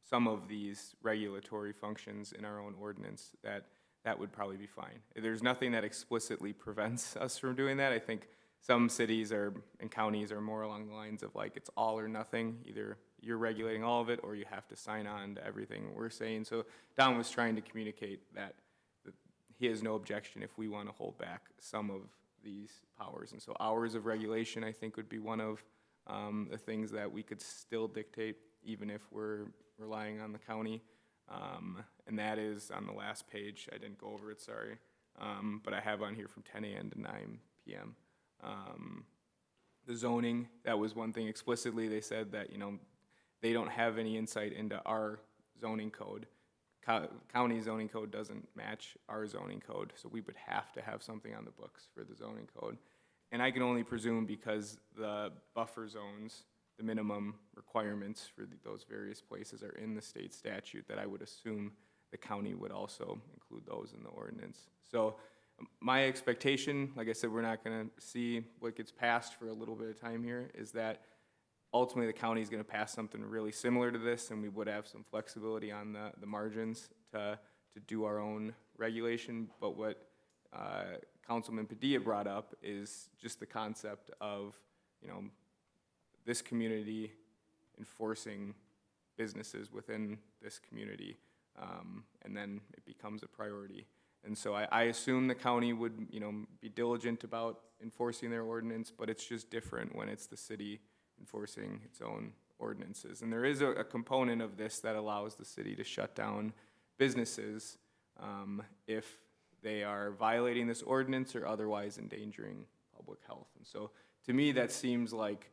some of these regulatory functions in our own ordinance, that would probably be fine. There's nothing that explicitly prevents us from doing that. I think some cities and counties are more along the lines of like, it's all or nothing. Either you're regulating all of it or you have to sign on to everything we're saying. So Don was trying to communicate that he has no objection if we want to hold back some of these powers. And so hours of regulation, I think, would be one of the things that we could still dictate, even if we're relying on the county. And that is on the last page. I didn't go over it, sorry. But I have on here from 10 a.m. to 9 p.m. The zoning, that was one thing explicitly. They said that, they don't have any insight into our zoning code. County zoning code doesn't match our zoning code, so we would have to have something on the books for the zoning code. And I can only presume because the buffer zones, the minimum requirements for those various places are in the state statute, that I would assume the county would also include those in the ordinance. So my expectation, like I said, we're not gonna see what gets passed for a little bit of time here, is that ultimately the county is gonna pass something really similar to this, and we would have some flexibility on the margins to do our own regulation. But what Councilman Padilla brought up is just the concept of, this community enforcing businesses within this community, and then it becomes a priority. And so I assume the county would, be diligent about enforcing their ordinance, but it's just different when it's the city enforcing its own ordinances. And there is a component of this that allows the city to shut down businesses if they are violating this ordinance or otherwise endangering public health. And so to me, that seems like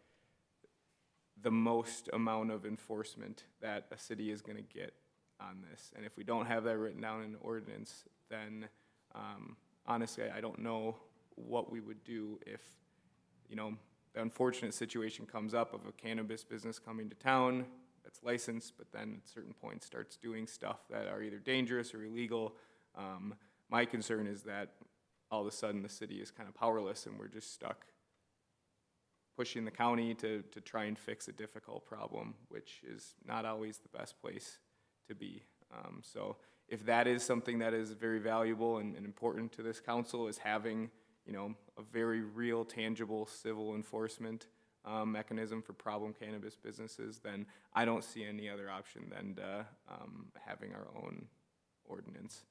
the most amount of enforcement that a city is gonna get on this. And if we don't have that written down in the ordinance, then honestly, I don't know what we would do if, the unfortunate situation comes up of a cannabis business coming to town that's licensed, but then at certain points starts doing stuff that are either dangerous or illegal. My concern is that all of a sudden the city is kind of powerless and we're just stuck pushing the county to try and fix a difficult problem, which is not always the best place to be. So if that is something that is very valuable and important to this council, is having, a very real, tangible civil enforcement mechanism for problem cannabis businesses, then I don't see any other option than having our own ordinance.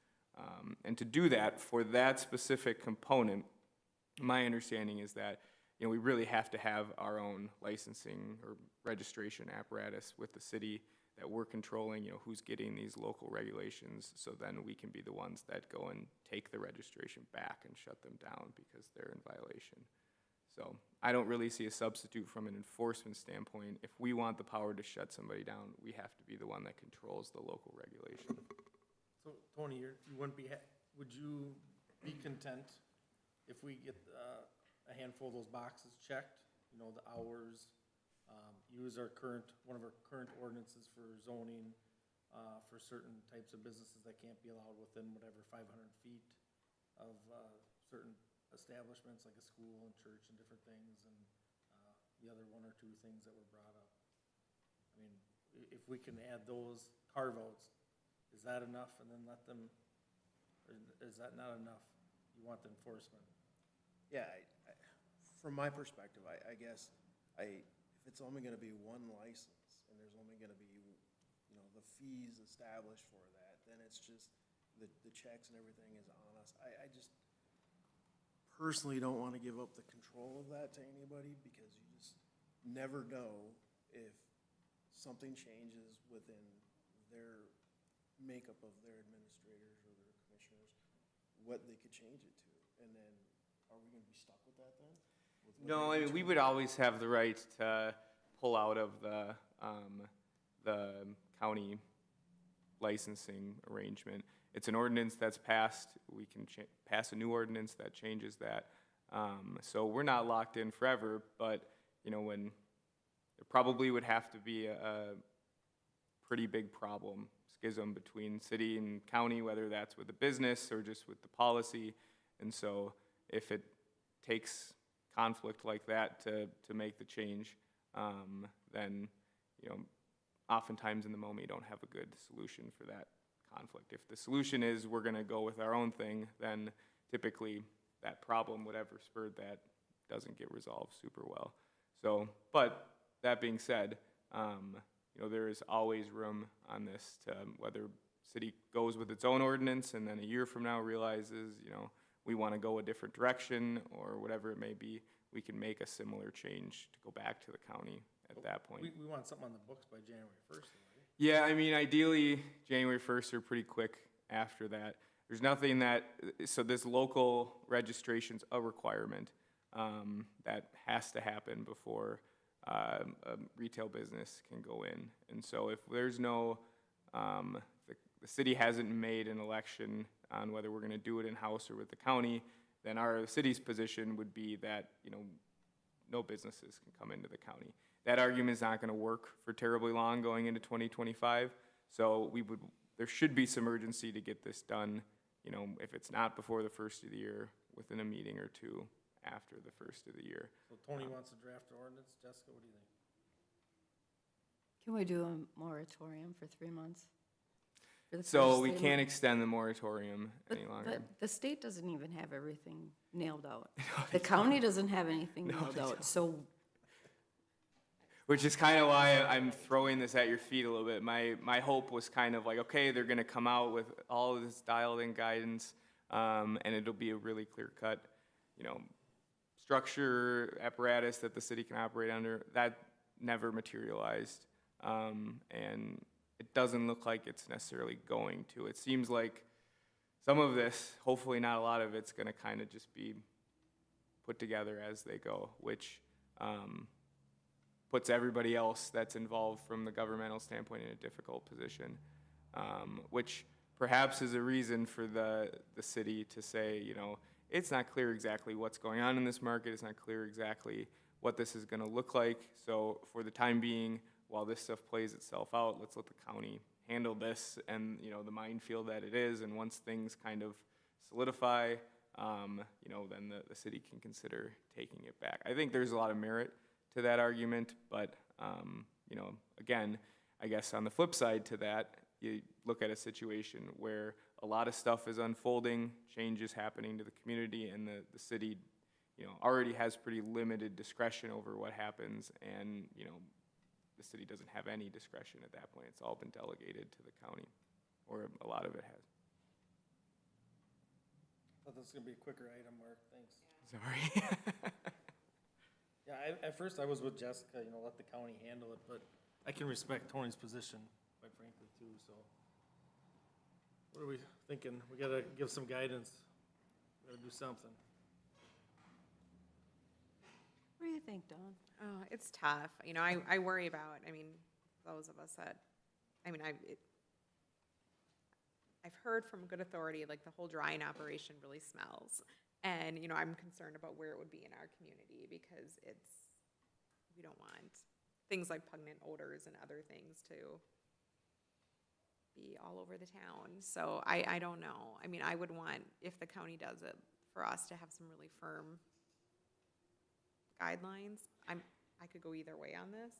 And to do that, for that specific component, my understanding is that, we really have to have our own licensing or registration apparatus with the city, that we're controlling, who's getting these local regulations, so then we can be the ones that go and take the registration back and shut them down because they're in violation. So I don't really see a substitute from an enforcement standpoint. If we want the power to shut somebody down, we have to be the one that controls the local regulation. So, Tony, you wouldn't be, would you be content if we get a handful of those boxes checked, the hours, use one of our current ordinances for zoning, for certain types of businesses that can't be allowed within whatever 500 feet of certain establishments, like a school and church and different things, and the other one or two things that were brought up. I mean, if we can add those carve-outs, is that enough, and then let them, or is that not enough? You want the enforcement? Yeah, from my perspective, I guess, if it's only gonna be one license, and there's only gonna be, the fees established for that, then it's just, the checks and everything is on us. I just personally don't wanna give up the control of that to anybody, because you just never know if something changes within their makeup of their administrators or their commissioners, what they could change it to. And then, are we gonna be stuck with that then? No, I mean, we would always have the right to pull out of the county licensing arrangement. It's an ordinance that's passed. We can pass a new ordinance that changes that. So we're not locked in forever, but, when there probably would have to be a pretty big schism between city and county, whether that's with the business or just with the policy. And so if it takes conflict like that to make the change, then, oftentimes in the moment you don't have a good solution for that conflict. If the solution is we're gonna go with our own thing, then typically that problem, whatever spurred that, doesn't get resolved super well. So, but that being said, you know, there is always room on this to, whether city goes with its own ordinance and then a year from now realizes, you know, we want to go a different direction or whatever it may be, we can make a similar change to go back to the county at that point. We want something on the books by January 1st, right? Yeah, I mean, ideally, January 1st or pretty quick after that. There's nothing that, so this local registration's a requirement that has to happen before a retail business can go in. And so if there's no, the city hasn't made an election on whether we're gonna do it in-house or with the county, then our city's position would be that, you know, no businesses can come into the county. That argument is not gonna work for terribly long going into 2025. So there should be some urgency to get this done, you know, if it's not before the first of the year, within a meeting or two after the first of the year. So Tony wants to draft an ordinance. Jessica, what do you think? Can we do a moratorium for 3 months? For the So first we 3 can't months? extend the moratorium any longer. But the state doesn't even have everything nailed out. The county doesn't have anything nailed out, so Which is kind of why I'm throwing this at your feet a little bit. My hope was kind of like, okay, they're gonna come out with all of this dialed-in guidance, and it'll be a really clear-cut, you know, structure, apparatus that the city can operate under. That never materialized, and it doesn't look like it's necessarily going to. It seems like some of this, hopefully not a lot of it's gonna kind of just be put together as they go, which, puts everybody else that's involved from the governmental standpoint in a difficult position, which perhaps is a reason for the city to say, you know, it's not clear exactly what's going on in this market, it's not clear exactly what this is gonna look like, so for the time being, while this stuff plays itself out, let's let the county handle this and, you know, the minefield that it is, and once things kind of solidify, you know, then the city can consider taking it back. I think there's a lot of merit to that argument, but, you know, again, I guess on the flip side to that, you look at a situation where a lot of stuff is unfolding, change is happening to the community, and the city, you know, already has pretty limited discretion over what happens, and, you know, the city doesn't have any discretion at that point. It's all been delegated to the county, or a lot of it has. Thought this was gonna be a quicker item, Mark, thanks. Sorry. Yeah, at first I was with Jessica, you know, let the county handle it, but I can respect Tony's position, quite frankly, too, so. What are we thinking? We gotta give some guidance. We gotta do something. what do you think, Dawn? Oh, it's tough. You know, I worry about, I mean, those of us that, I mean, I've heard from good authority, like the whole drying operation really smells. And, you know, I'm concerned about where it would be in our community because we don't want things like pungent odors and other things to be all over the town. So I don't know. I mean, I would want, if the county does it, for us to have some really firm guidelines. I could go either way on this,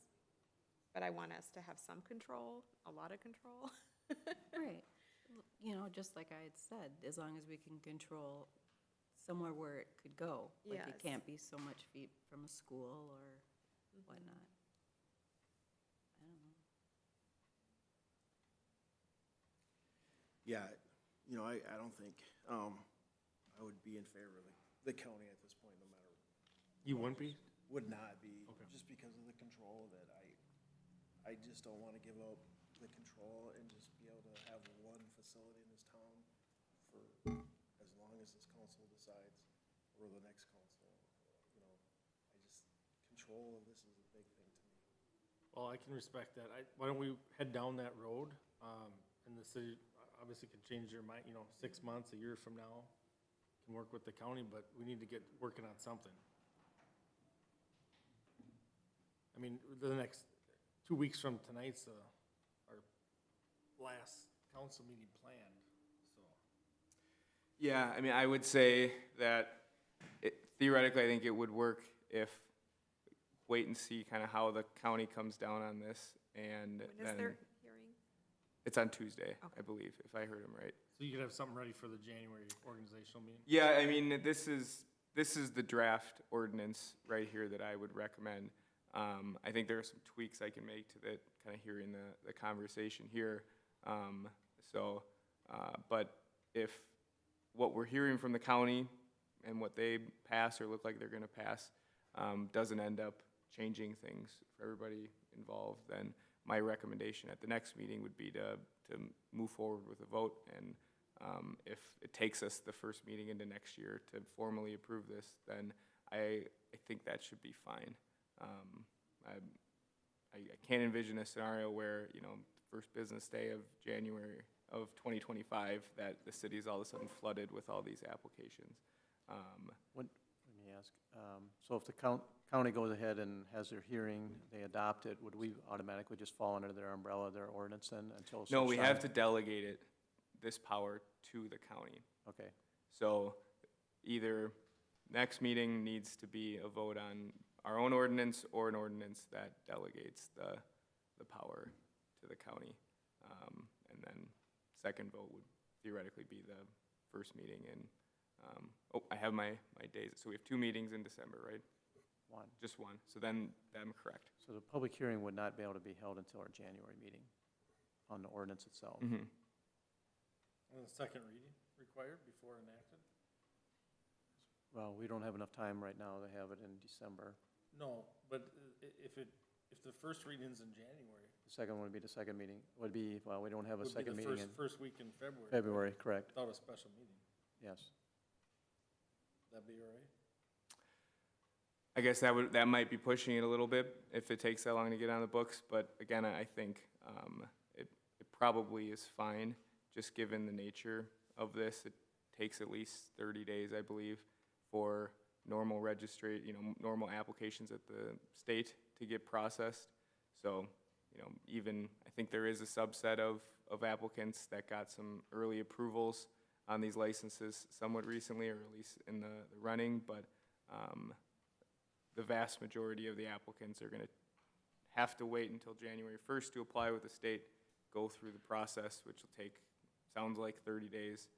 but I want us to have some control, a lot of control. Right. You know, just like I had said, as long as we can control somewhere where it could go. Like it Yes. can't be so much feet from a school or whatnot. I don't know. Yeah, you know, I don't think, I would be in favor of the county at this point, no matter, You wouldn't be? would not be, Okay. just because of the control of it. I just don't wanna give up the control and just be able to have one facility in this town for as long as this council decides, or the next council, you know. Control of this is a big thing to me. Well, I can respect that. Why don't we head down that road? And the city obviously can change their mind, you know, 6 months, a year from now, can work with the county, but we need to get working on something. I mean, the next 2 weeks from tonight's our last council meeting planned, so. Yeah, I mean, I would say that theoretically, I think it would work if, wait and see kind of how the county comes down on this, and When is then, their hearing? it's on Tuesday, Okay. I believe, if I heard him right. So you could have something ready for the January organizational meeting? Yeah, I mean, this is this is the draft ordinance right here that I would recommend. I think there are some tweaks I can make to that, kind of hearing the conversation here. But if what we're hearing from the county and what they pass or look like they're gonna pass doesn't end up changing things for everybody involved, then my recommendation at the next meeting would be to move forward with a vote, and if it takes us the first meeting into next year to formally approve this, then I think that should be fine. I can't envision a scenario where, you know, first business day of January of 2025, that the city is all of a sudden flooded with all these applications. Let me ask, so if the county goes ahead and has their hearing, they adopt it, would we automatically just fall under their umbrella, their ordinance then until? No, we such have time? to delegate it, this power, to the county. Okay, So either next meeting needs to be a vote on our own ordinance or an ordinance that delegates the power to the county. And then second vote would theoretically be the first meeting in, I have my days. So we have 2 meetings in December, right? one. Just one. So then I'm correct. So the public hearing would not be able to be held until our January meeting on the ordinance itself. Mhm. And the second reading required before enacted? Well, we don't have enough time right now to have it in December. No, but if the first reading's in January, The second one would be the second meeting, would be, well, we don't have a would be second the meeting in first week in February. February, correct, Without a special meeting. yes. That'd be all right? I guess that might be pushing it a little bit if it takes that long to get on the books, but again, I think it probably is fine, just given the nature of this. It takes at least 30 days, I believe, for normal normal applications at the state to get processed. So, even, I think there is a subset of applicants that got some early approvals on these licenses somewhat recently, or at least in the running, but the vast majority of the applicants are going to have to wait until January 1st to apply with the state, go through the process, which will take, sounds like 30 days.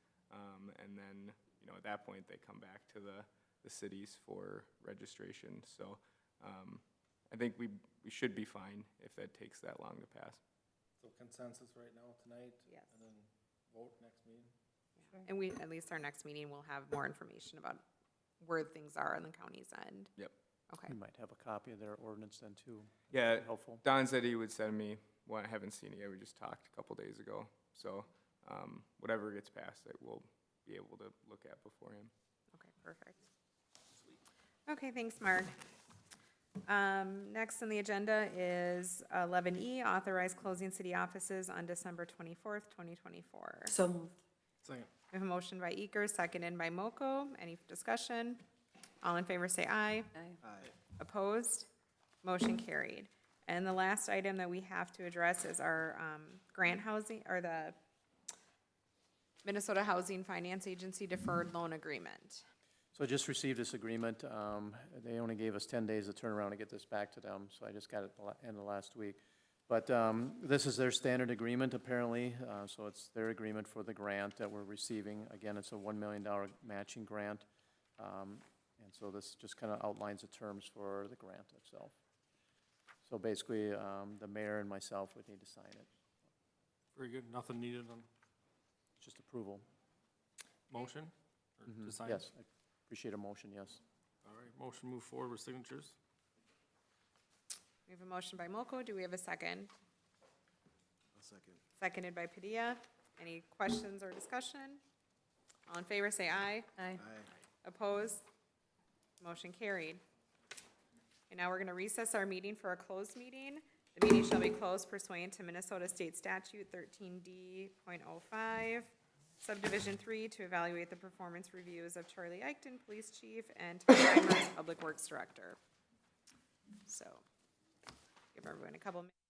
And then, at that point, they come back to the cities for registration. So I think we should be fine if that takes that long to pass. So consensus right now tonight? Yes. And then vote next meeting? And at least our next meeting, we'll have more information about where things are on the county's end. Yep. Okay. We might have a copy of their ordinance then too. Yeah, Helpful. Don said he would send me, well, I haven't seen it yet, we just talked a couple days ago. So whatever gets passed, I will be able to look at beforehand. Okay, perfect. Okay, thanks, Mark. Next on the agenda is 11E, authorize closing city offices on December 24th, 2024. So moved. Second. We have a motion by Eker, seconded by Moko. Any discussion? All in favor say aye. Aye. Opposed? Motion carried. And the last item that we have to address is our grant housing, or the Minnesota Housing Finance Agency deferred loan agreement. So I just received this agreement. They only gave us 10 days to turn around and get this back to them, so I just got it end of last week. But this is their standard agreement apparently, so it's their agreement for the grant that we're receiving. Again, it's a $1 million matching grant. And so this just kind of outlines the terms for the grant itself. So basically, the mayor and myself would need to sign it. Very good. Nothing needed on It's just approval. motion? Or to sign? Yes, I appreciate a motion, yes. All right, motion move forward with signatures. We have a motion by Moko. Do we have a second? A second. Seconded by Padilla. Any questions or discussion? All in favor say aye. Aye. Aye. Opposed? Motion carried. And now we're going to recess our meeting for a closed meeting. The meeting shall be closed pursuant to Minnesota State Statute 13D.05, Subdivision 3, to evaluate the performance reviews of Charlie Eichten, Police Chief, and Tom Reimers, Public Works Director. So, give everyone a couple minutes.